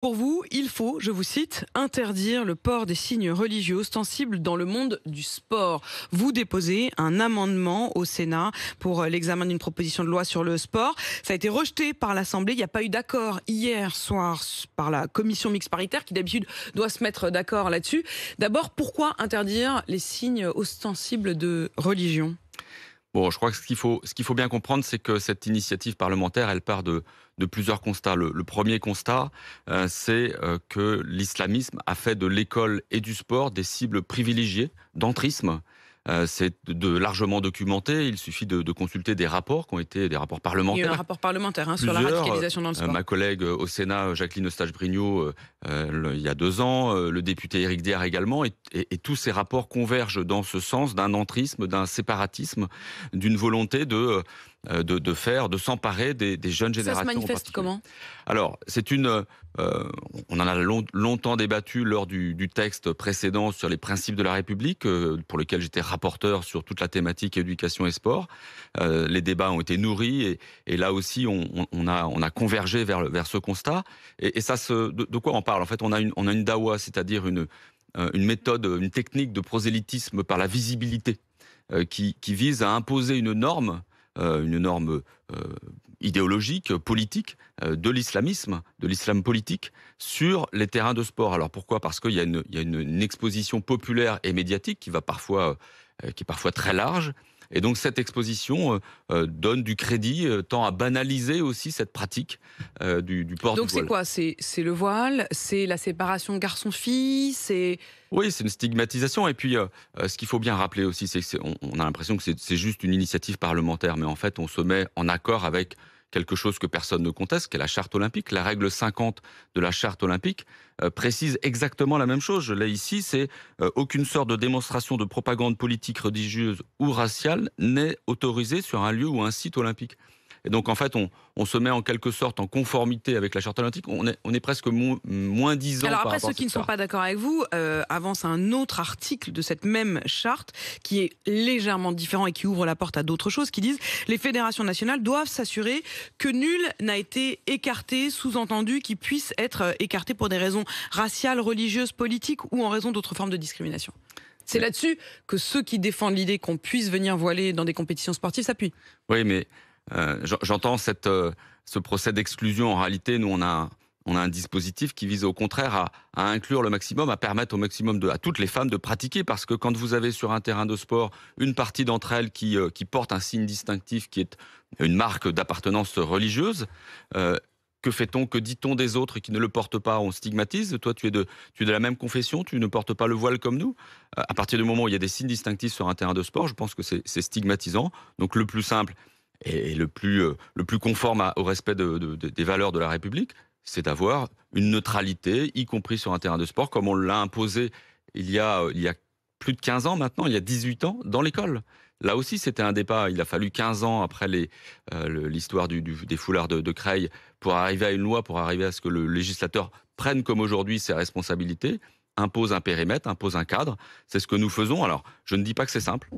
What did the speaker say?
Pour vous, il faut, je vous cite, interdire le port des signes religieux ostensibles dans le monde du sport. Vous déposez un amendement au Sénat pour l'examen d'une proposition de loi sur le sport. Ça a été rejeté par l'Assemblée. Il n'y a pas eu d'accord hier soir par la commission mixte paritaire qui d'habitude doit se mettre d'accord là-dessus. D'abord, pourquoi interdire les signes ostensibles de religion ? Bon, je crois que ce qu'il faut bien comprendre, c'est que cette initiative parlementaire, elle part de plusieurs constats. Le premier constat, c'est que l'islamisme a fait de l'école et du sport des cibles privilégiées d'entrisme. C'est largement documenté. Il suffit de consulter des rapports qui ont été des rapports Il y a eu un parlementaires. rapport parlementaire sur la Plusieurs, radicalisation dans le sport. ma collègue au Sénat, Jacqueline Eustache-Brinio, il y a 2 ans, le député Éric Diard également, et tous ces rapports convergent dans ce sens d'un entrisme, d'un séparatisme, d'une volonté de s'emparer des jeunes Ça générations se en manifeste particulier. comment ? Alors, on en a longtemps débattu lors du texte précédent sur les principes de la République, pour lequel j'étais rapporteur sur toute la thématique éducation et sport. Les débats ont été nourris et là aussi on a convergé vers ce constat. Et ça, de quoi on parle ? En fait, on a une dawa, c'est-à-dire une méthode, une technique de prosélytisme par la visibilité, qui vise à imposer une norme idéologique, politique, de l'islamisme, de l'islam politique, sur les terrains de sport. Alors pourquoi ? Parce qu'il y a une exposition populaire et médiatique qui est parfois très large. Et donc cette exposition donne du crédit, tend à banaliser aussi cette pratique du port Donc du c'est voile. quoi ? C'est le voile ? C'est la séparation garçon-fille ? Oui, c'est une stigmatisation. Et puis, ce qu'il faut bien rappeler aussi, c'est on a l'impression que c'est juste une initiative parlementaire, mais en fait, on se met en accord avec quelque chose que personne ne conteste, qui est la charte olympique. La règle 50 de la charte olympique précise exactement la même chose. Je l'ai ici, c'est aucune sorte de démonstration de propagande politique, religieuse ou raciale n'est autorisée sur un lieu ou un site olympique. Et donc, en fait, on se met en quelque sorte en conformité avec la charte olympique. On est presque moins 10 ans Alors par après, rapport ceux à qui ne cette sont charte. pas d'accord avec vous avancent un autre article de cette même charte qui est légèrement différent et qui ouvre la porte à d'autres choses, qui disent les fédérations nationales doivent s'assurer que nul n'a été écarté, sous-entendu qu'il puisse être écarté pour des raisons raciales, religieuses, politiques ou en raison d'autres formes de discrimination. C'est là-dessus que ceux qui défendent l'idée qu'on puisse venir voiler dans des compétitions sportives s'appuient. Oui, mais j'entends ce procès d'exclusion. En réalité, nous, on a un dispositif qui vise au contraire à inclure le maximum, à permettre au maximum à toutes les femmes de pratiquer. Parce que quand vous avez sur un terrain de sport une partie d'entre elles qui porte un signe distinctif qui est une marque d'appartenance religieuse, que fait-on, que dit-on des autres qui ne le portent pas ? On stigmatise. Toi, tu es de la même confession, tu ne portes pas le voile comme nous. À partir du moment où il y a des signes distinctifs sur un terrain de sport, je pense que c'est stigmatisant. Donc le plus simple et le plus conforme au respect des valeurs de la République, c'est d'avoir une neutralité, y compris sur un terrain de sport, comme on l'a imposé il y a plus de 15 ans maintenant, il y a 18 ans, dans l'école. Là aussi, c'était un débat. Il a fallu 15 ans après l'histoire des foulards de Creil pour arriver à une loi, pour arriver à ce que le législateur prenne comme aujourd'hui ses responsabilités, impose un périmètre, impose un cadre. C'est ce que nous faisons. Alors, je ne dis pas que c'est simple.